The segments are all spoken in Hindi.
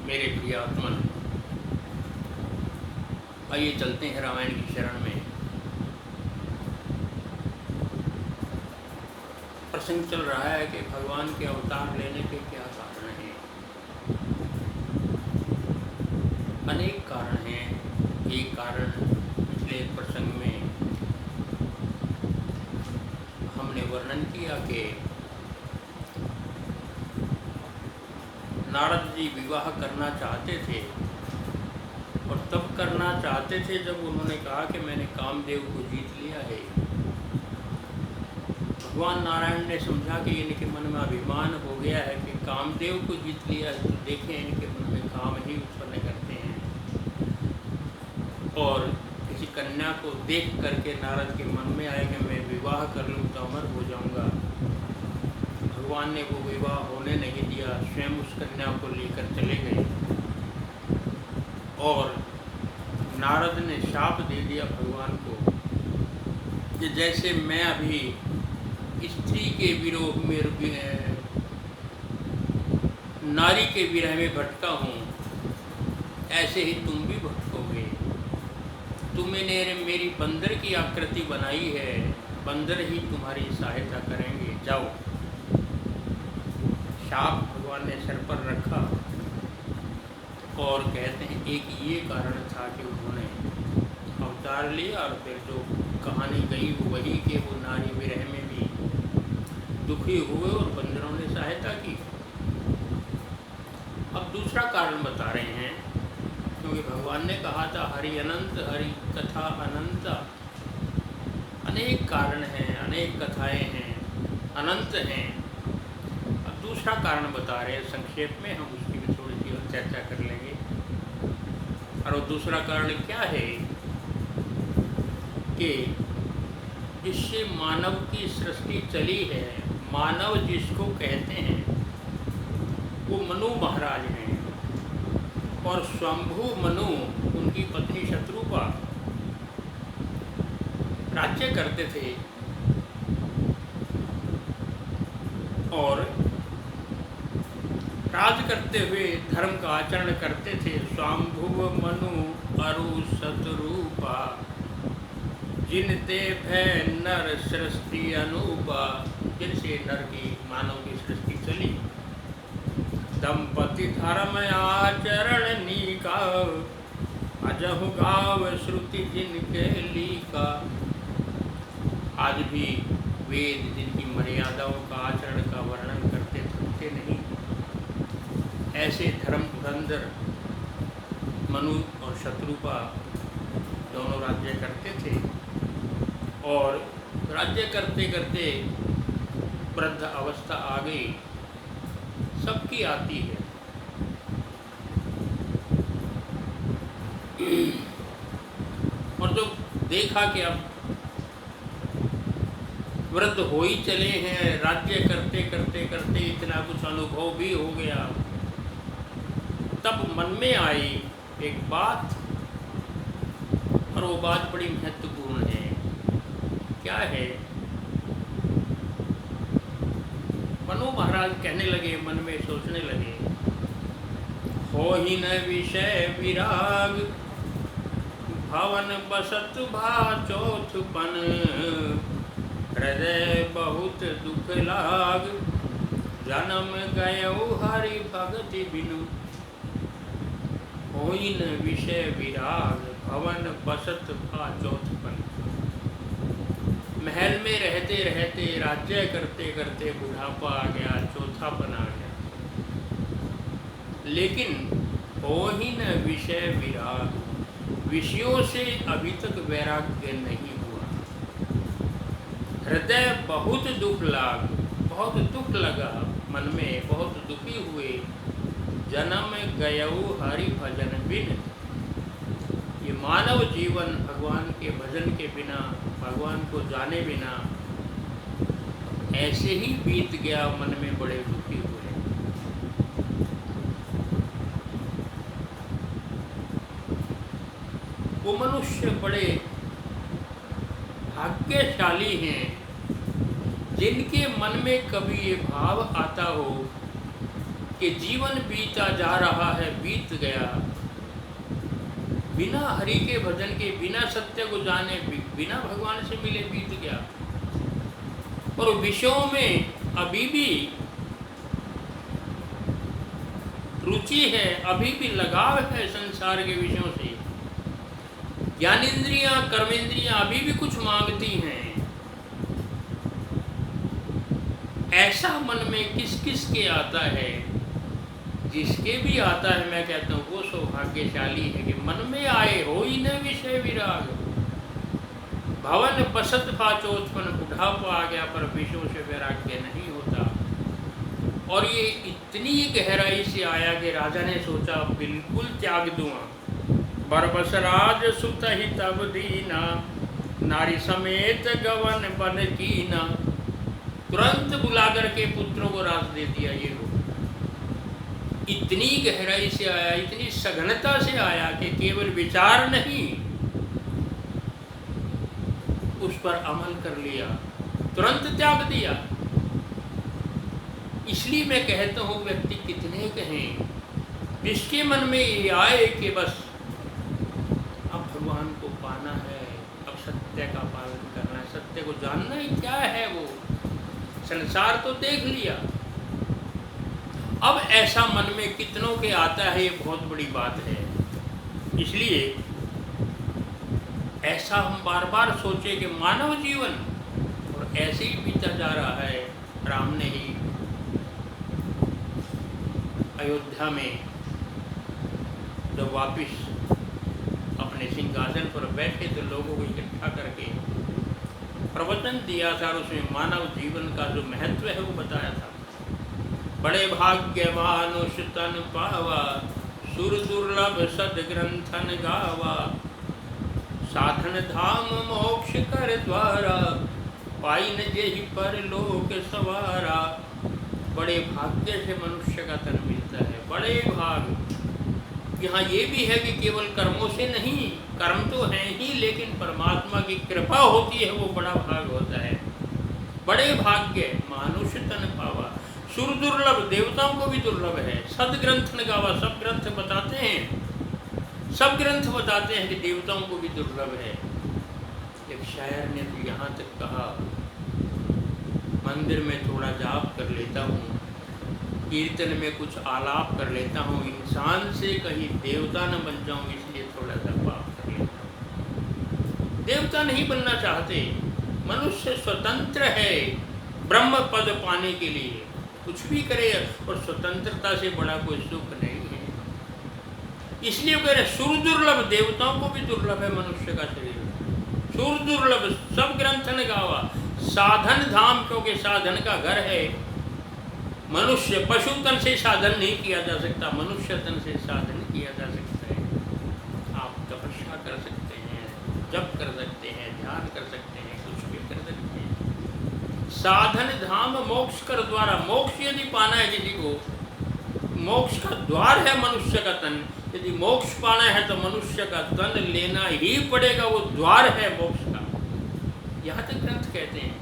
मेरे प्रिय आत्मन, आइए चलते हैं रामायण की शरण में। प्रसंग चल रहा है कि भगवान के अवतार लेने के क्या कारण हैं। अनेक कारण हैं। एक कारण पिछले प्रसंग में हमने वर्णन किया कि नारद जी विवाह करना चाहते थे और तब करना चाहते थे जब उन्होंने कहा कि मैंने कामदेव को जीत लिया है। भगवान नारायण ने समझा कि इनके मन में अभिमान हो गया है कि कामदेव को जीत लिया है, तो देखें इनके मन में काम ही उत्पन्न करते हैं। और किसी कन्या को देख करके नारद के मन में आए कि मैं विवाह कर लूँ तो अमर हो जाऊँगा। भगवान ने वो विवाह होने नहीं दिया, स्वयं उस कन्या को लेकर चले गए और नारद ने शाप दे दिया भगवान को कि जैसे मैं अभी स्त्री के विरोह में, नारी के विरह में भटका हूँ, ऐसे ही तुम भी भटकोगे। तुमने मेरी बंदर की आकृति बनाई है, बंदर ही तुम्हारी सहायता करेंगे, जाओ। शाप भगवान ने सर पर रखा और कहते हैं एक ये कारण था कि उन्होंने अवतार लिया और फिर जो कहानी गई वही कि वो नारी विरह में भी दुखी हुए और बंदरों ने सहायता की। अब दूसरा कारण बता रहे हैं, क्योंकि भगवान ने कहा था हरि अनंत, हरि कथा अनंत। अनेक कारण हैं, अनेक कथाएं हैं, अनंत हैं। अब दूसरा कारण बता रहे हैं, संक्षेप में हम उसकी भी थोड़ी सी चर्चा कर लेंगे। और वो दूसरा कारण क्या है कि जिससे मानव की सृष्टि चली है, मानव जिसको कहते हैं वो मनु महाराज हैं और स्वयंभू मनु उनकी पत्नी शत्रुपा राज्य करते थे और राज करते हुए धर्म का आचरण करते थे। स्वयंभुव मनु अरु शत्रुपा जिनते भय नर सृष्टि अनुपा, जिनसे नर की मानव की सृष्टि चली। दंपति धर्म आचरण नीका, अजहु गाव श्रुति जिनके लीका। आज भी वेद जिनकी मर्यादाओं का आचरण का वर्णन करते थकते नहीं। ऐसे धर्म धुरंधर मनु और शत्रुपा दोनों राज्य करते थे और राज्य करते करते वृद्ध अवस्था आ गई, सबकी आती है। और जो देखा कि अब वृद्ध हो ही चले हैं, राज्य करते करते करते इतना कुछ अनुभव भी हो गया, तब मन में आई एक बात, और वो बात बड़ी महत्वपूर्ण है। क्या है? मनु महाराज कहने लगे, मन में सोचने लगे, हो ही न विषय विराग, भवन बसत भा चौथपन, हृदय बहुत दुख लाग, जन्म गयो हरि भगति बिनु। हो ही न विषय विराग, भवन बसत भा चौथपन। महल में रहते रहते, राज्य करते करते बुढ़ापा आ गया, चौथापन आ गया, लेकिन हो ही न विषय विराग, विषयों से अभी तक वैराग्य नहीं हुआ। हृदय बहुत दुख लाग, बहुत दुख लगा मन में, बहुत दुखी हुए। जन्म गयऊ हरि भजन बिन, ये मानव जीवन भगवान के भजन के बिना, भगवान को जाने बिना ऐसे ही बीत गया। मन में बड़े दुखी हुए। वो मनुष्य बड़े भाग्यशाली हैं जिनके मन में कभी ये भाव आता हो कि जीवन बीता जा रहा है, बीत गया, बिना हरि के भजन के, बिना सत्य को जाने, बिना भगवान से मिले बीत गया। और विषयों में अभी भी रुचि है, अभी भी लगाव है संसार के विषयों से। ज्ञानेंद्रियां, कर्मेंद्रियां अभी भी कुछ मांगती हैं। ऐसा मन में किस किस के आता है? जिसके भी आता है, मैं कहता हूँ वो सौभाग्यशाली है कि मन में आए हो ही न विषय विराग। भवन बसत पाचोत्पन्न, बुढ़ापा आ गया पर विषयों से वैराग्य नहीं होता। और ये इतनी गहराई से आया कि राजा ने सोचा बिल्कुल त्याग दूंगा। बरबस राज सुत ही तब दीना, नारी समेत गवन बन कीना। तुरंत बुला करके पुत्रों को राज दे दिया। ये लोग इतनी गहराई से आया, इतनी सघनता से आया कि केवल विचार नहीं, उस पर अमल कर लिया, तुरंत त्याग दिया। इसलिए मैं कहता हूँ व्यक्ति कितने कहें, जिसके मन में ये आए कि बस अब भगवान को पाना है, अब सत्य का पालन करना है, सत्य को जानना ही क्या है, वो संसार तो देख लिया। अब ऐसा मन में कितनों के आता है, ये बहुत बड़ी बात है। इसलिए ऐसा हम बार बार सोचे कि मानव जीवन और ऐसे ही बीता जा रहा है। राम ने ही अयोध्या में जब वापिस अपने सिंहासन पर बैठे तो लोगों को इकट्ठा करके प्रवचन दिया था, और उसमें मानव जीवन का जो महत्व है वो बताया था। बड़े भाग्यवानुष तन पावा, सुर दुर्लभ सदग्रंथन गावा। साधन धाम मोक्ष कर द्वारा, पाई न जेहि पर लोक सवारा। बड़े भाग्य से मनुष्य का तन मिलता है, बड़े भाग। यहाँ ये भी है कि केवल कर्मों से नहीं, कर्म तो हैं ही, लेकिन परमात्मा की कृपा होती है, वो बड़ा भाग होता है। बड़े भाग्य मानुष तन पावा, सुर दुर्लभ, देवताओं को भी दुर्लभ है। सदग्रंथ न गावा, सब ग्रंथ बताते हैं, सब ग्रंथ बताते हैं कि देवताओं को भी दुर्लभ है। एक शायर ने तो यहाँ तक कहा, मंदिर में थोड़ा जाप कर लेता हूँ, कीर्तन में कुछ आलाप कर लेता हूँ, इंसान से कहीं देवता न बन जाऊँ इसलिए थोड़ा सा पाप कर लेता हूँ। देवता नहीं बनना चाहते, मनुष्य स्वतंत्र है ब्रह्म पद पाने के लिए, कुछ भी करे, और स्वतंत्रता से बड़ा कोई सुख नहीं है। इसलिए कह रहे सुर दुर्लभ, देवताओं को भी दुर्लभ है मनुष्य का शरीर। सुर दुर्लभ, सब ग्रंथ ने गावा। साधन धाम, क्योंकि साधन का घर है। मनुष्य पशु तन से साधन नहीं किया जा सकता, मनुष्य तन से साधन किया जा सकता है। आप तपस्या कर सकते हैं, जप कर सकते हैं, ध्यान कर सकते हैं, कुछ भी कर सकते हैं। साधन धाम मोक्ष कर द्वारा, मोक्ष यदि पाना है किसी को, मोक्ष का द्वार है मनुष्य का तन। यदि मोक्ष पाना है तो मनुष्य का तन लेना ही पड़ेगा, वो द्वार है मोक्ष का। यहाँ तक ग्रंथ कहते हैं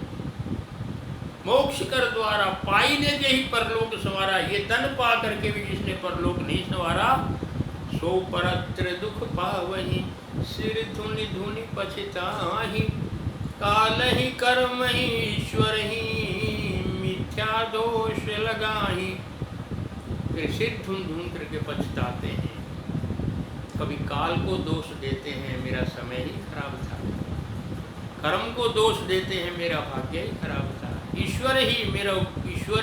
मोक्ष कर द्वारा, पाई ने जेहि परलोक संवारा। ये तन पा करके भी जिसने परलोक नहीं संवारा, सो परत्र दुख पावहि, सिर धुनि धुनि पछताहि। काल ही कर्म ही ईश्वर ही, मिथ्या दोष लगाही। फिर सिर धुन धुन करके पछताते हैं। कभी काल को दोष देते हैं, मेरा समय ही खराब था। कर्म को दोष देते हैं, मेरा भाग्य ही खराब था। ईश्वर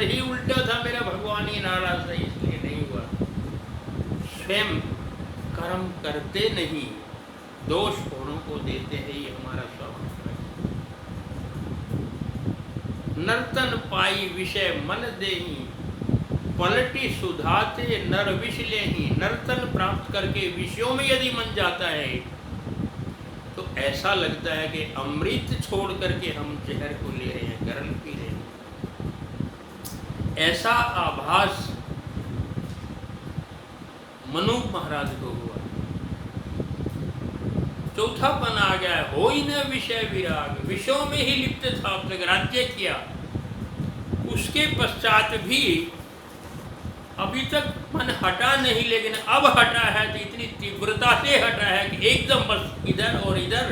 ही उल्टा था, मेरा भगवान ही नाराज था इसलिए नहीं हुआ। स्वयं कर्म करते नहीं, दोष औरों को देते हैं, ये हमारा स्वभाव है। नर्तन पाई विषय मन देही, पलटी सुधाते नर विष लेही। नर्तन प्राप्त करके विषयों में यदि मन जाता है तो ऐसा लगता है कि अमृत छोड़ करके हम जहर को ले रहे हैं, गरल पी रहे हैं। ऐसा आभास मनु महाराज को हुआ। चौथापन आ गया, हो ही न विषय विराग। विषयों में ही लिप्त था, अब तक राज्य किया, उसके पश्चात भी अभी तक मन हटा नहीं, लेकिन अब हटा है तो इतनी तीव्रता से हटा है कि एकदम बस इधर और इधर,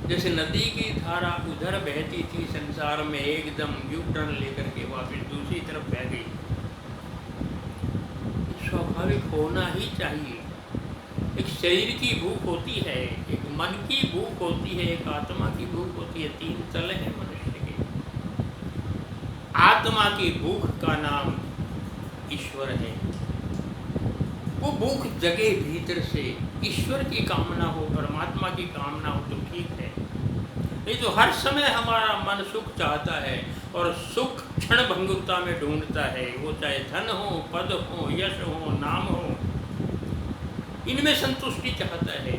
जैसे नदी की धारा उधर बहती थी संसार में, एकदम यू टर्न लेकर के वापस दूसरी तरफ बह गई। स्वाभाविक होना ही चाहिए। एक शरीर की भूख होती है, एक मन की भूख होती है, एक आत्मा की भूख होती है। तीन तल है मनुष्य के। आत्मा की भूख का नाम ईश्वर है। वो भूख जगे भीतर से, ईश्वर की कामना हो, परमात्मा की कामना हो तो ठीक है, नहीं तो हर समय हमारा मन सुख चाहता है और सुख क्षण भंगुरता में ढूंढता है। वो चाहे धन हो, पद हो, यश हो, नाम हो, इनमें संतुष्टि चाहता है।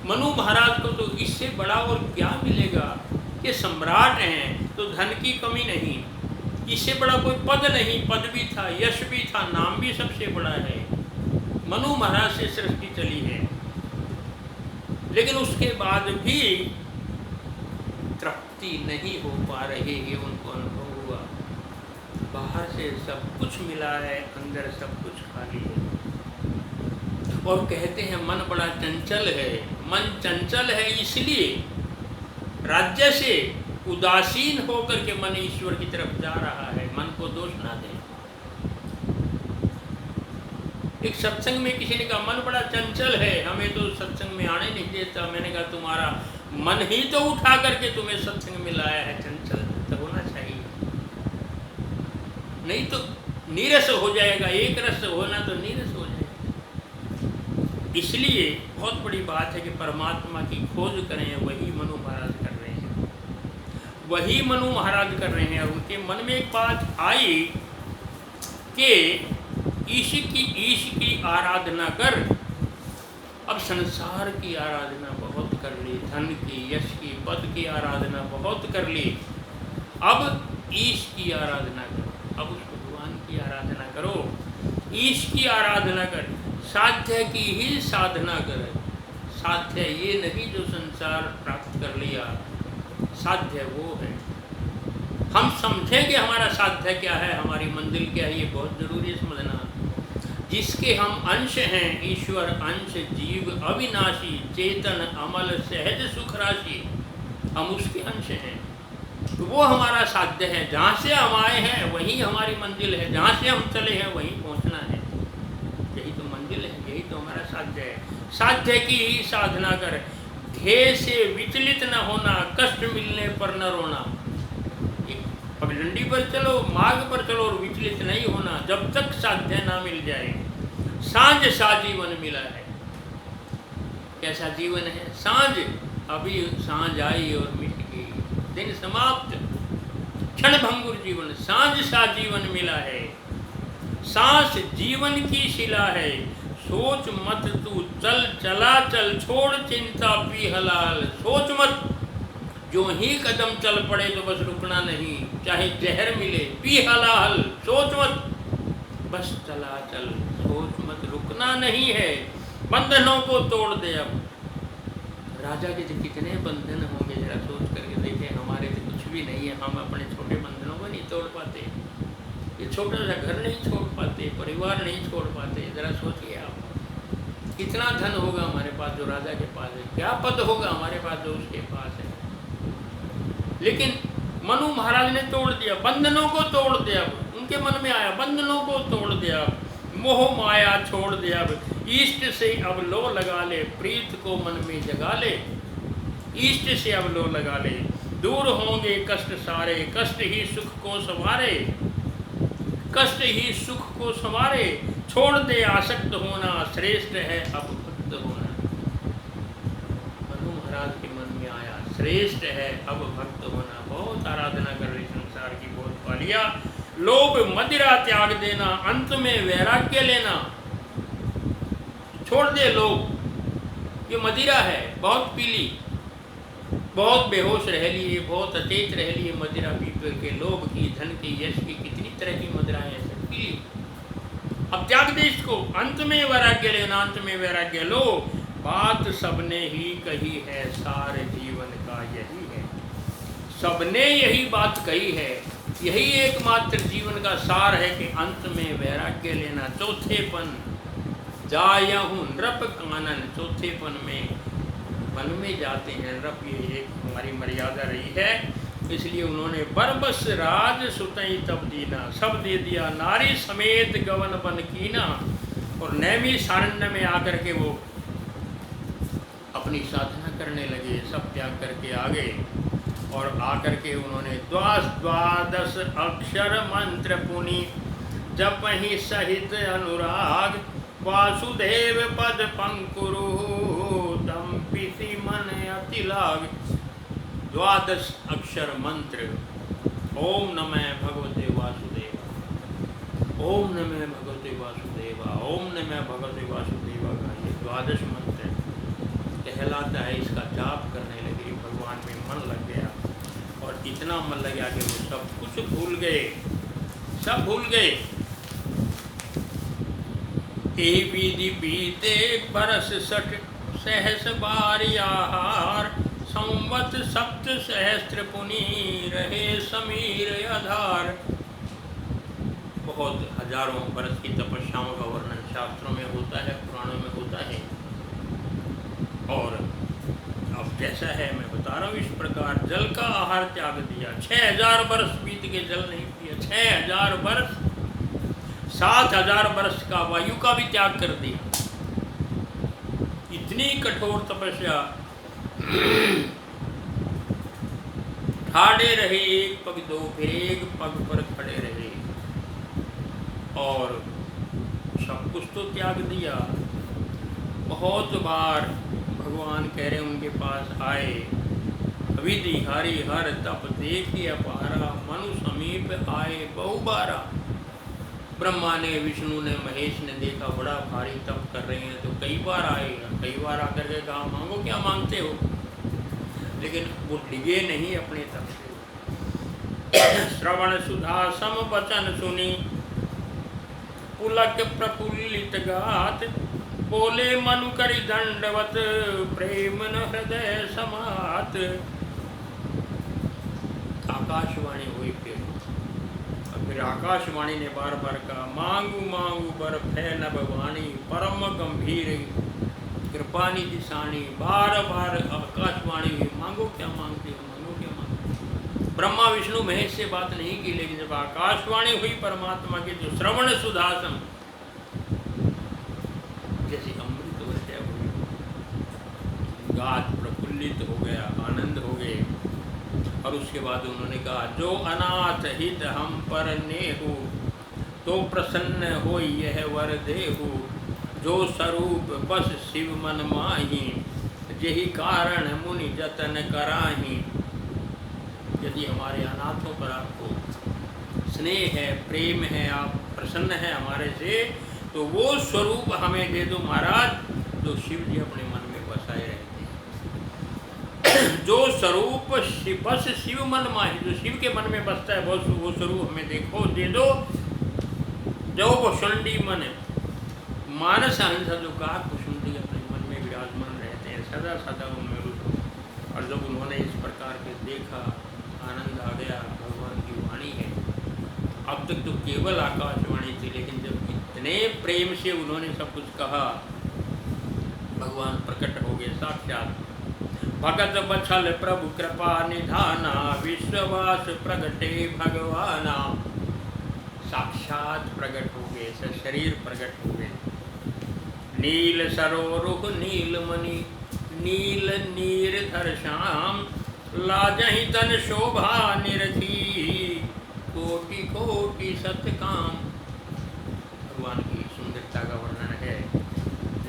मनु महाराज को तो इससे बड़ा और क्या मिलेगा? ये सम्राट हैं तो धन की कमी नहीं, इससे बड़ा कोई पद नहीं, पद भी था, यश भी था, नाम भी सबसे बड़ा है। मनु महाराज से सृष्टि चली है, लेकिन उसके बाद भी तृप्ति नहीं हो पा रही, ये उनको अनुभव हुआ। बाहर से सब कुछ मिला है, अंदर सब कुछ खाली है। और कहते हैं मन बड़ा चंचल है। मन चंचल है इसलिए राज्य से उदासीन होकर के मन ईश्वर की तरफ जा रहा है। मन को दोष ना दें। एक सत्संग में किसी ने कहा मन बड़ा चंचल है, हमें तो सत्संग में आने नहीं देता। मैंने कहा तुम्हारा मन ही तो उठा करके तुम्हें सत्संग में लाया है, चंचल तो होना चाहिए, नहीं तो नीरस हो जाएगा। एक रस होना तो नीरस हो जाएगा। इसलिए बहुत बड़ी बात है कि परमात्मा की खोज करें। वही मनु महाराज कर रहे हैं, वही मनु महाराज कर रहे हैं। और उनके मन में एक बात आई कि ईश की आराधना कर। अब संसार की आराधना बहुत कर ली, धन की, यश की, पद की आराधना बहुत कर ली। अब ईश की आराधना करो, अब उस भगवान की आराधना करो। ईश की आराधना कर, साध्य की ही साधना कर। साध्य ये नहीं जो संसार प्राप्त कर लिया, साध्य वो है। हम समझें कि हमारा साध्य क्या है, हमारी मंजिल क्या है, ये बहुत जरूरी है समझना। जिसके हम अंश हैं, ईश्वर अंश, जीव अविनाशी, चेतन अमल, सहज सुख राशि, हम उसके अंश हैं। तो वो हमारा साध्य है। जहाँ से हम आए हैं वही हमारी मंजिल है, जहाँ से हम चले हैं वहीं पहुँचना है। यही तो मंजिल है, यही तो हमारा साध्य है। साध्य की ही साधना कर, ध्येय से विचलित न होना, कष्ट मिलने पर न रोना। पगडंडी पर चलो, मार्ग पर चलो और विचलित नहीं होना जब तक साध्य ना मिल जाए। सांझ सा जीवन मिला है। कैसा जीवन है? सांझ, अभी सांझ आई और मिट गई, दिन समाप्त, क्षण भंगुर जीवन। सांझ सा जीवन मिला है। सांस जीवन की शिला है। सोच मत तू चल, चला चल, छोड़ चिंता पी हलाल। सोच मत, जो ही कदम चल पड़े तो बस रुकना नहीं, चाहे जहर मिले, पी हलाहल। सोच मत, बस चला चल, सोच मत, रुकना नहीं है। बंधनों को तोड़ दे। अब राजा के तो कितने बंधन होंगे, जरा सोच करके देखें। हमारे तो कुछ भी नहीं है, हम अपने छोटे बंधनों को नहीं तोड़ पाते, ये छोटा सा घर नहीं छोड़ पाते, परिवार नहीं छोड़ पाते। जरा सोचिए आप, कितना धन होगा हमारे पास जो राजा के पास है, क्या पद होगा हमारे पास जो उसके पास है। लेकिन मनु महाराज ने तोड़ दिया, बंधनों को तोड़ दिया। उनके मन में आया, बंधनों को तोड़ दिया, मोह माया छोड़ दिया। अब इष्ट से अब लो लगा ले, प्रीत को मन में जगा ले। इष्ट से अब लो लगा ले, दूर होंगे कष्ट सारे, कष्ट ही सुख को संवारे, कष्ट ही सुख को संवारे। छोड़ दे आसक्त होना, श्रेष्ठ है अब भक्त होना। मनु महाराज के मन में आया, श्रेष्ठ है अब भक्त होना। बहुत आराधना कर रही संसार की, बहुत पा लिया। लोभ मदिरा त्याग देना, अंत में वैराग्य लेना। छोड़ दे लोभ, ये मदिरा है, बहुत पी ली, बहुत बेहोश रह लिए, बहुत अचेत रह लिए मदिरा पी करके। लोभ की, धन की, यश की, कितनी तरह की मदिराएं हैं, पी ली। अब त्याग दे इसको, अंत में वैराग्य लेना, अंत में वैराग्य लो। बात सबने ही कही है, सारे जीवन का यही है। सबने यही बात कही है यही एकमात्र जीवन का सार है कि अंत में वैराग्य लेना। चौथेपन जायहूँ नृप कानन, चौथेपन में वन में जाते हैं नृप, ये एक हमारी मर्यादा रही है। इसलिए उन्होंने बरबस राज सुतई तब दीना, सब दे दिया नारी समेत गवन बन कीना। और नैमी सारण्य में आकर के वो अपनी साधना करने लगे, सब त्याग करके आ गए। और आकर के उन्होंने द्वादश अक्षर मंत्र पुनि जब वहीं सहित अनुराग, वासुदेव पद पंकुरु तम पिसी मन अति लाग। द्वादश अक्षर मंत्र ओम नमः भगवते वासुदेवा, ओम नमः भगवते वासुदेवा, ओम नमः भगवते वासुदेवा का ये द्वादश मंत्र कहलाता है। इसका जाप करने लगे, भगवान में मन लग गया और इतना मन लग गया कि वो सब कुछ भूल गए, सब भूल गए। यही विधि बीते बरस सठ सहस बारी आहार, संवत सप्त सहस्त्र पुनि रहे समीर आधार। बहुत हजारों बरस की तपस्याओं का वर्णन शास्त्रों में होता है, पुराणों में होता है। और अब कैसा है मैं बता रहा हूँ। इस प्रकार जल का आहार त्याग दिया, 6000 वर्ष बीत के जल नहीं पिया, 6000 वर्ष, 7000 वर्ष का वायु का भी त्याग कर दिया। इतनी कठोर तपस्या। ठाड़े रहे, एक पग दो, फिर एक पग पर खड़े रहे और सब कुछ तो त्याग दिया। बहुत बार भगवान कह रहे उनके पास आए, विधि हरि हर तप देखी अपारा, मनु समीप आए बहुबारा। ब्रह्मा ने, विष्णु ने, महेश ने देखा बड़ा भारी तप कर रहे हैं तो कई बार आए, कई बार आकर के कहा मांगो क्या मांगते हो, लेकिन वो डिगे नहीं अपने तप से। श्रवण सुधा सम वचन सुनी, पुलक प्रफुल्लित गात, बोले मनु करि दंडवत, प्रेम न हृदय समात। आकाशवाणी हुई फिर आकाशवाणी ने बार बार कहा, मांगू मांगू बर भय नभ वाणी, परम गंभीर कृपानी दिशानी। बार बार आकाशवाणी हुई, मांगो क्या मांगते हो, मांगो क्या मांगते हो। ब्रह्मा विष्णु महेश से बात नहीं की, लेकिन जब आकाशवाणी हुई परमात्मा की, जो श्रवण सुधासम जैसे अमृत वर्षा हुई, गात प्रफुल्लित हो गया, आनंद हो गए। और उसके बाद उन्होंने कहा, जो अनाथ हित हम पर नेहु, तो प्रसन्न हो यह वर देहु, जो स्वरूप बस शिव मन माही, यही कारण मुनि जतन कराही। यदि हमारे अनाथों पर आपको स्नेह है, प्रेम है, आप प्रसन्न हैं हमारे से, तो वो स्वरूप हमें दे दो महाराज, जो शिव जी अपने मन में बसाए रहते हैं। जो स्वरूप बस शिव मन माही, जो शिव के मन में बसता है वो स्वरूप हमें देखो, दे दो। जो वो शुंडी मन मानस अहिंसा, जो काक कुशुंडी अपने मन में विराजमान रहते हैं, सदा सदा उनमें रुचि। और जब उन्होंने इस प्रकार के देखा, आनंद आ गया। भगवान की वाणी है, अब तक तो केवल आकाशवाणी थी, लेकिन जब इतने प्रेम से उन्होंने सब कुछ कहा, भगवान प्रकट हो गए साक्षात। भगत बछल प्रभु कृपा निधाना, विश्ववास प्रगटे भगवाना। साक्षात प्रकट हो गए, शरीर प्रकट हो गए। नील सरोरुह नीलमणि, नील नीरधर श्याम, लाजहि तन शोभा निरखी, कोटि कोटि सतकाम। भगवान की सुंदरता का वर्णन है।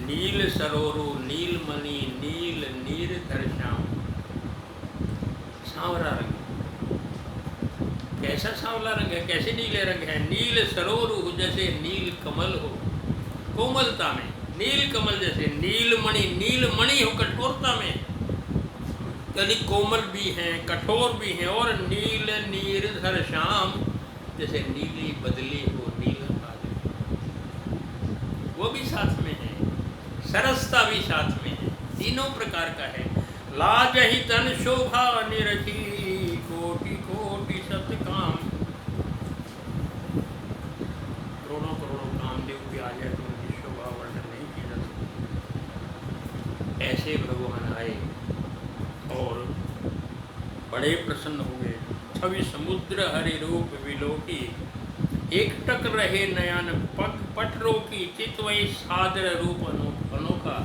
नील सरोरु, नीलमणि, नील नीरधर श्याम, सांवरा रंग। कैसा सांवला रंग है, कैसे नीले रंग है। नील सरोरु, जैसे नील कमल हो कोमलता में, नील कमल जैसे। नीलमणि, नीलमणि हो कठोरता में, यानी कोमल भी हैं, कठोर भी हैं। और नील नीरधर श्याम, जैसे नीली बदली हो, नीला बादल, वो भी साथ में है। सरसता भी साथ में है, तीनों प्रकार का है। लाजहि तन शोभा निरखी, कोटि कोटि सतकाम। से भगवान आए और बड़े प्रसन्न हुए। छवि समुद्र हरि रूप विलोकी, एक टक रहे नयन पट रोकी, चितवई सादर रूप अनोखा।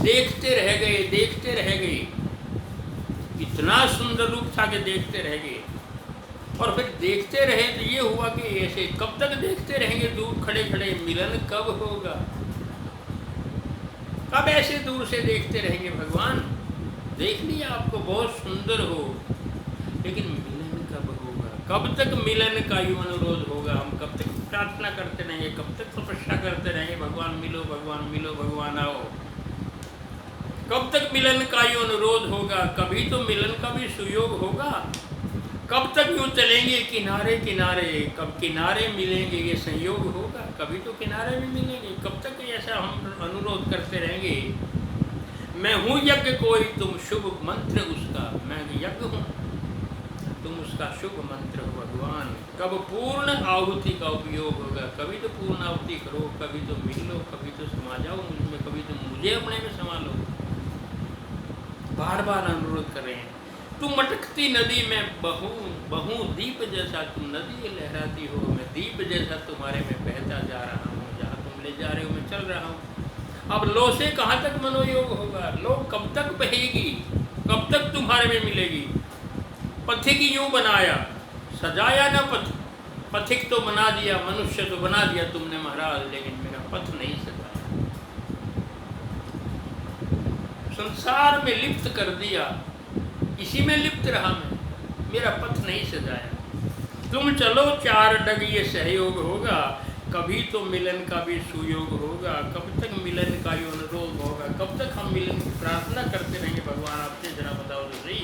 देखते रह गए, देखते रह गए, इतना सुंदर रूप था कि देखते रह गए। और फिर देखते रहे तो ये हुआ कि ऐसे कब तक देखते रहेंगे दूर खड़े खड़े, मिलन कब होगा? कब ऐसे दूर से देखते रहेंगे भगवान? देख लिया आपको बहुत सुंदर हो, लेकिन मिलन कब होगा? कब तक मिलन का यूं अनुरोध होगा? हम कब तक प्रार्थना करते रहेंगे, कब तक तपस्या करते रहेंगे, भगवान मिलो, भगवान मिलो, भगवान आओ? कब तक मिलन का यूं अनुरोध होगा? कभी तो मिलन का भी सुयोग होगा। कब तक यूं चलेंगे किनारे किनारे, कब किनारे मिलेंगे ये संयोग होगा? कभी तो किनारे भी मिलेंगे। कब तक ऐसा हम अनुरोध करते रहेंगे? मैं हूँ यज्ञ कोई, तुम शुभ मंत्र उसका। मैं यज्ञ हूँ, तुम उसका शुभ मंत्र हो भगवान। कब पूर्ण आहुति का उपयोग होगा? कभी तो पूर्ण आहुति करो, कभी तो मिल लो, कभी तो समा जाओ मुझमें, कभी तो मुझे अपने में समा लो। बार बार अनुरोध कर रहे हैं। तुम मटकती नदी में बहूं दीप जैसा, तुम नदी लहराती हो, मैं दीप जैसा तुम्हारे में बहता जा रहा हूँ। जहाँ तुम ले जा रहे हो मैं चल रहा हूँ। अब लो से कहाँ तक मनोयोग होगा? लो कब तक बहेगी? कब तक तुम्हारे में मिलेगी? पथिक यूं बनाया, सजाया न पथ। पथिक तो बना दिया, मनुष्य तो बना दिया तुमने महाराज, लेकिन मेरा पथ नहीं सजाया। संसार में लिप्त कर दिया, इसी में लिप्त रहा मैं, मेरा पथ नहीं सजाया। तुम चलो चार डग ये सहयोग होगा, कभी तो मिलन का भी सुयोग होगा। कब तक मिलन का ये अनुरोध होगा? कब तक हम मिलन की प्रार्थना करते रहेंगे? भगवान आपसे जरा बताओ तो सही।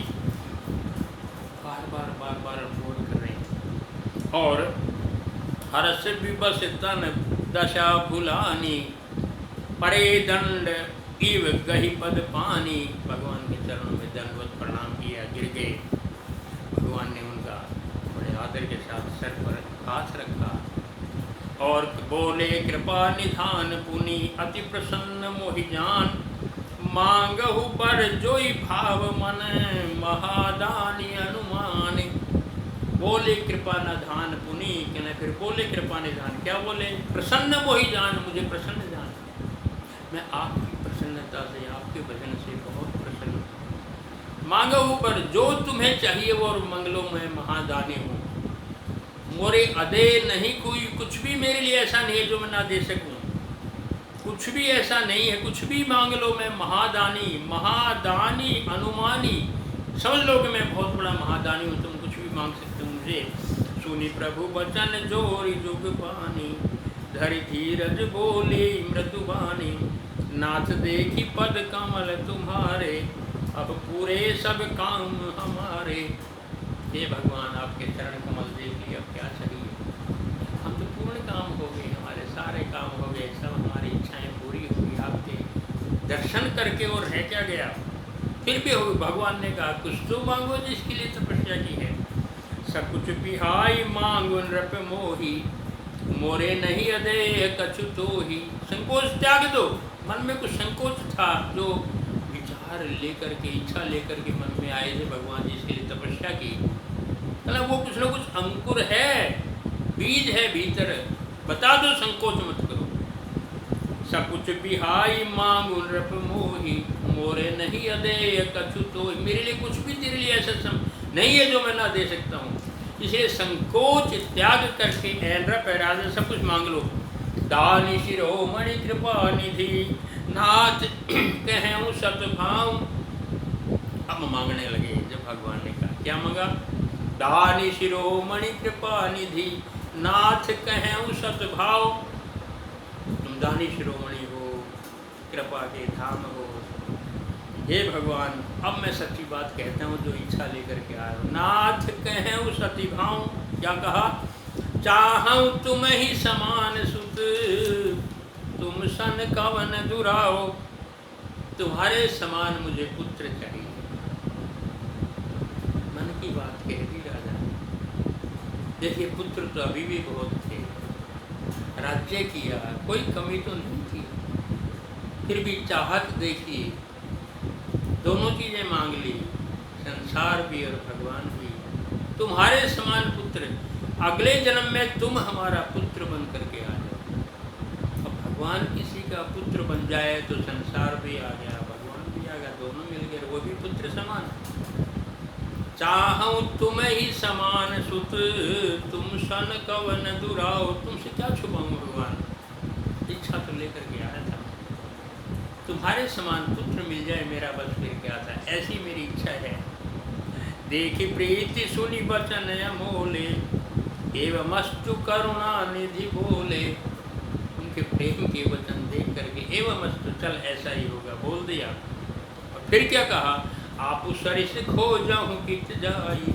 बार बार अनुरोध कर रहे हैं। और हर्ष विबस तन दशा भुलानी, परे दंड इव गही पद पानी। भगवान के चरणों में दंडवत प्रणाम किया, गिर गए। भगवान ने उनका बड़े आदर के साथ सर पर हाथ रखा और बोले, कृपा निधान पुनि अति प्रसन्न मोहि जान, मांगहु बर जोई भाव मन महादानी अनुमान। बोले कृपा निधान पुनि, कहना फिर बोले कृपा निधान। क्या बोले? प्रसन्न मोहि जान, मुझे प्रसन्न जान। मैं आपकी प्रसन्नता से, आपके भजन से बहुत प्रसन्न हूँ। मांगहु बर, जो तुम्हें चाहिए वो, और मंगलों में महादानी हूँ। मोरे अदे नहीं कोई, कुछ भी मेरे लिए ऐसा नहीं है जो मैं ना दे सकूं। कुछ भी ऐसा नहीं है, कुछ भी मांग लो, मैं महादानी। महादानी अनुमानी, समझ लो कि मैं बहुत बड़ा महादानी हूँ, तुम कुछ भी मांग सकते हो मुझे। सुनी प्रभु वचन जोरी जुग पानी, धरि धीरज बोले मृदुबानी। नाथ देखी पद कमल तुम्हारे, अब पूरे सब काम हमारे। हे भगवान, आपके चरण कमल देख लिया, अब क्या चाहिए? हम तो पूर्ण काम हो गए, हमारे सारे काम हो गए, सब हमारी इच्छाएं पूरी हो गई आपके दर्शन करके। और रह क्या गया? फिर भी हो, भगवान ने कहा कुछ तो मांगो जिसके लिए तपस्या की है। सब कुछ बिहाई मांगो नृप मोही, मोरे नहीं अदे कछु तो ही। संकोच त्याग दो। मन में कुछ संकोच था, जो विचार लेकर के, इच्छा लेकर के मन में आए थे भगवान जी इसके लिए तपस्या की, मतलब वो कुछ ना कुछ अंकुर है, बीज है भीतर, बता दो, संकोच मत करो। सब कुछ बिहाई मांगु नृप मोही, मोरे नहीं अदे कछु तो। मेरे लिए कुछ भी तेरे लिए ऐसा नहीं है जो मैं ना दे सकता हूँ। इसे संकोच त्याग करके नृप राजा सब कुछ मांग लो। दानी शिरोमणि कृपा निधि, नाथ कहूँ सतभाव। अब मांगने लगे। जब भगवान ने कहा, क्या मांगा? दानी शिरोमणि कृपा निधि, नाथ कहूँ सतभाव। तुम दानी शिरोमणि हो, कृपा के धाम हो। हे भगवान, अब मैं सच्ची बात कहता हूँ जो इच्छा लेकर के आया हूँ। नाथ कहूँ सतिभाव। क्या कहा? चाहूँ तुम ही समान सुत, तुम सन कवन दुराओ। तुम्हारे समान मुझे पुत्र चाहिए। मन की बात कह दी राजा। देखिए, पुत्र तो अभी भी बहुत थे, राज्य किया, कोई कमी तो नहीं थी, फिर भी चाहत देखिए दोनों चीज़ें मांग ली, संसार भी और भगवान भी। तुम्हारे समान पुत्र, अगले जन्म में तुम हमारा पुत्र बन करके आ जाओ। अब भगवान किसी का पुत्र बन जाए तो संसार भी आ गया, भगवान भी आ गया, दोनों मिल गए, वो भी पुत्र समान। चाहूं तुम ही समान सुत, तुम सन कवन दुराओ। तुमसे क्या छुपाऊं भगवान, इच्छा तो लेकर के आया था, तुम्हारे समान पुत्र मिल जाए मेरा बस फिर क्या था, ऐसी मेरी इच्छा है। देखी प्रीति सुनी बचन अमोले, एवं अस्तु करुणा निधि बोले। उनके प्रेम के वचन देख करके एवं अस्तु, चल ऐसा ही होगा, बोल दिया। और फिर क्या कहा, आप सरिस खोजहु कित जाई,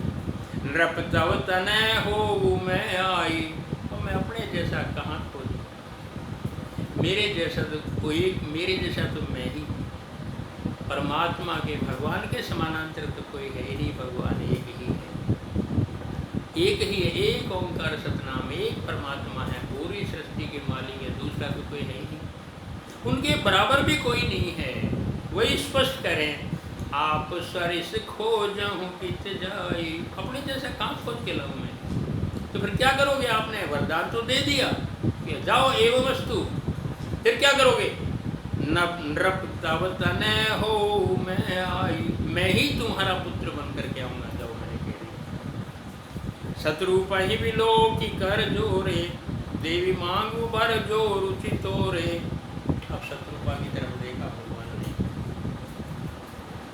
नृप तव तनय हो मैं आई। और मैं अपने जैसा कहाँ खोजूं, मेरे जैसा तो कोई, मेरे जैसा तो मैं ही, परमात्मा के भगवान के समानांतर तो कोई है ही नहीं, भगवान एक ही है, एक ही है, एक ओंकार सतनाम, एक परमात्मा है, पूरी सृष्टि के मालिक है, दूसरा तो कोई है ही नहीं, उनके बराबर भी कोई नहीं है। वही स्पष्ट करें, आप सरिस खोजहु कित जाई, अपने जैसा कहाँ खोज के लाऊं मैं। तो फिर क्या करोगे, आपने वरदान तो दे दिया कि जाओ एवं वस्तु, फिर क्या करोगे, नृप तव तनय हो मैं आई, मैं ही तुम्हारा पुत्र बन करके आऊंगा, जाओ मैंने कह दिया। शत्रु ही बिलो की कर जोरे, देवी मांगू भर जो रुचि तोरे। अब शत्रुपा की तरफ देखा भगवान ने,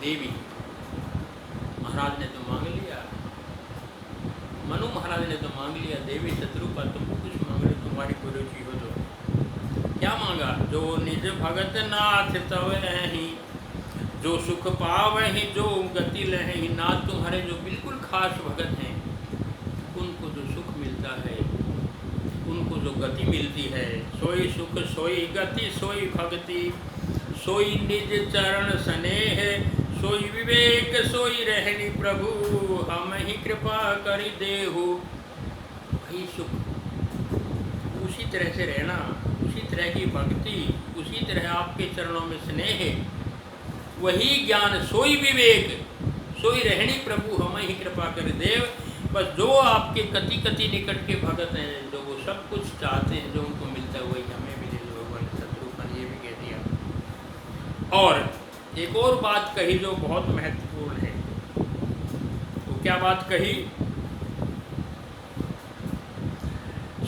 देवी महाराज ने तो मांग लिया, मनु महाराज ने तो मांग लिया, देवी शत्रुपा तुमको कुछ मांग रहे, तुम्हारी कोई रुचि हो तो। क्या मांगा, जो निज भगत नाथ तव ही, जो सुख पावहि जो गति लहि। नाथ तुम्हारे जो बिल्कुल खास भगत हैं, उनको जो सुख मिलता है, उनको जो गति मिलती है, सोई सुख सोई गति सोई भक्ति, सोई निज चरण स्नेह, सोई विवेक सोई रहनी प्रभु, हम ही कृपा करि देहु। वही सुख, उसी तरह से रहना, उसी तरह की भक्ति, उसी तरह आपके चरणों में स्नेह, वही ज्ञान, सोई विवेक सोई रहनी प्रभु, हम ही कृपा कर देव। बस जो आपके कति कति निकट के भगत हैं, जो वो सब कुछ चाहते हैं, जो उनको मिलता है वही हमें भी दे दो। भगवान शत्रुघ्न ये भी कह दिया। और एक और बात कही जो बहुत महत्वपूर्ण है, वो क्या बात कही,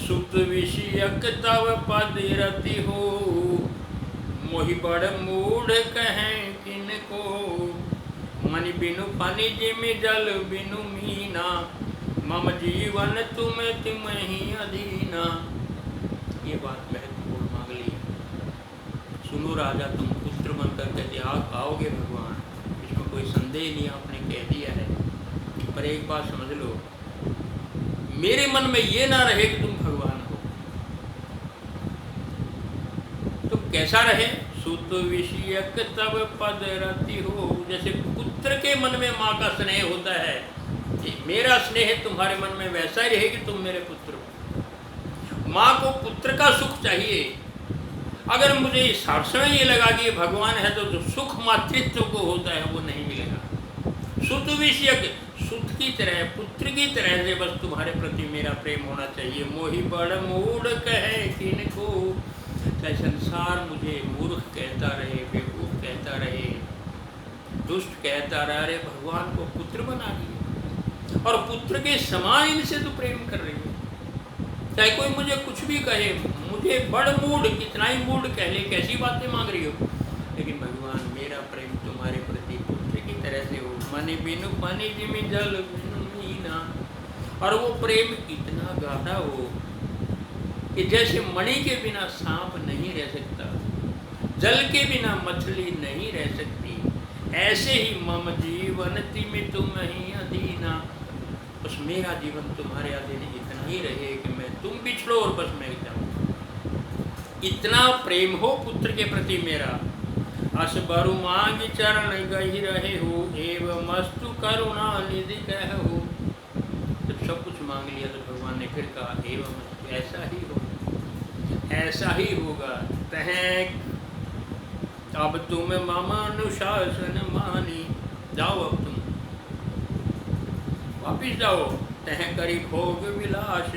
सुत विषयक तव पद रति हो, मोहि बड़ मूढ़ कहें किनको, मन बिनु पानी जिमि जल बिनु मीना, मम जीवन तुम ही अधीना। ये बात महत्वपूर्ण मांग ली। सुनो राजा, तुम पुत्र बन करके आओगे भगवान, इसमें कोई संदेह नहीं, आपने कह दिया है। पर एक बात समझ लो, मेरे मन में ये ना रहे कि तुम भगवान हो, तो कैसा रहे, सुत विषयक तब पद रति हो। जैसे पुत्र के मन में माँ का स्नेह होता है, मेरा स्नेह तुम्हारे मन में वैसा ही रहे कि तुम मेरे पुत्र हो। माँ को पुत्र का सुख चाहिए। अगर मुझे इस समय ये लगा कि भगवान है, तो जो सुख मातृत्व को होता है वो नहीं मिलेगा। सुत विषयक, सुत की तरह, पुत्र की तरह से बस तुम्हारे प्रति मेरा प्रेम होना चाहिए। मोहि बड़ मूढ़ कहे किनको, चाहे संसार मुझे मूर्ख कहता रहे, बेवकूफ कहता रहे, दुष्ट कहता रहा, अरे भगवान को पुत्र बना दिया और पुत्र के समान इनसे तो प्रेम कर रही है। चाहे कोई मुझे कुछ भी कहे, मुझे बड़ मूढ़, कितना ही मूढ़ कह ले, कैसी बातें मांग रही हो, लेकिन भगवान मेरा प्रेम तुम्हारे प्रति पुत्र की तरह से हो। मनि बिनु पानी जिमि जल बिनु मीना, और वो प्रेम इतना गाढ़ा हो कि जैसे मणि के बिना सांप नहीं रह सकता, जल के बिना मछली नहीं रह सकती, ऐसे ही मम जीवन तिमि तुम ही अधीना। बस मेरा जीवन तुम्हारे अधीन इतना ही रहे कि मैं, तुम बिछड़ो और बस मैं जाऊँ। इतना प्रेम हो पुत्र के प्रति मेरा। अस बरु मांग चरण गही रहे हो, एवं मस्तु करुणा निधि कहु। जब सब कुछ मांग लिया तो भगवान ने फिर कहा, एवं ऐसा ही होगा, ऐसा ही होगा। तहें अब तुम मामानुशासन मानी, जाओ अब तुम वापिस जाओ, तह करी भोग विलास।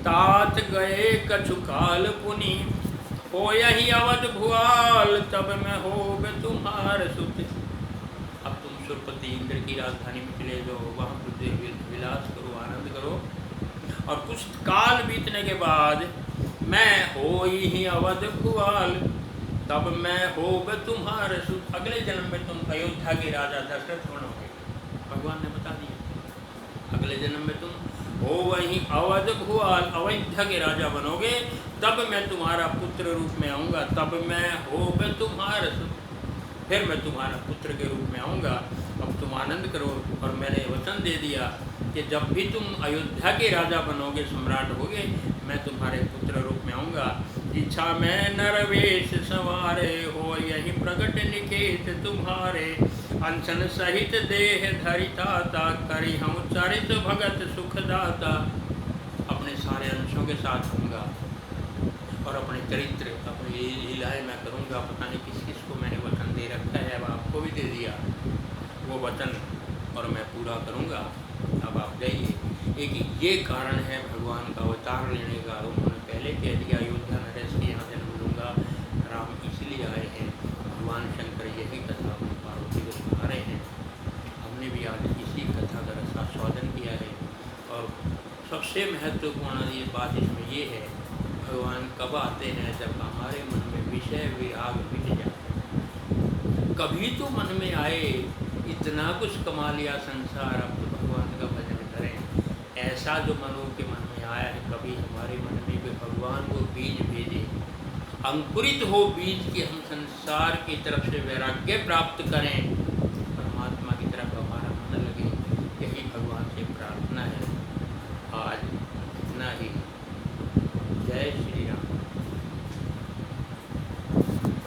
तात गए कछु काल पुनि, हो यही अवध भुआल, तब मैं होब तुम्हार सुत। अब तुम सुरपति इंद्र की राजधानी में चले जाओ, वहाँ विलास करो, आनंद करो, और कुछ काल बीतने के बाद मैं हो ही अवध भुआल, तब मैं होब तुम्हार सुत। अगले जन्म में तुम अयोध्या के राजा दशरथ बनोगे, भगवान ने बता दिया। अगले जन्म में तुम हो वहीं अवध भुआल, अयोध्या के राजा बनोगे, तब मैं तुम्हारा पुत्र रूप में आऊँगा, तब मैं होब तुम्हार सुत, फिर मैं तुम्हारा पुत्र के रूप में आऊँगा। अब तुम आनंद करो, और मैंने वचन दे दिया कि जब भी तुम अयोध्या के राजा बनोगे, सम्राट होगे, मैं तुम्हारे पुत्र रूप में आऊँगा। इच्छा में नरवेश सवारे, हो यही प्रगट निकेत तुम्हारे, अनशन सहित देह धरिताता, करी हम चरित भगत सुखदाता। अपने सारे अंशों के साथ होऊंगा, और अपने चरित्र, अपनी लीलाएँ मैं करूँगा। पता नहीं किस किस को मैंने वचन दे रखा है, अब आपको भी दे दिया वो वचन, और मैं पूरा करूँगा। अब आप जाइए। एक ये कारण है भगवान का अवतार लेने का। उन्होंने पहले कह दिया अयोध्या नरेश के यहाँ जन्म लूँगा, राम इसलिए आए हैं। भगवान शंकर यही कथा पार्वती को सुना रहे हैं। हमने भी आज इसी कथा का रसास्वादन किया है। और सबसे महत्वपूर्ण ये बात इसमें ये है, भगवान कब आते हैं? जब हमारे मन में विषय विराग मिट जाए। कभी तो मन में आए, इतना कुछ कमा लिया संसार, अब तो भगवान का भजन करें। ऐसा जो मनों के मन में आया है, कभी हमारे मन में भी भगवान वो बीज भेजे, अंकुरित हो बीज कि हम संसार की तरफ से वैराग्य प्राप्त करें, परमात्मा की तरफ हमारा मन लगे। यही भगवान से प्रार्थना है। आज इतना ही। जय श्री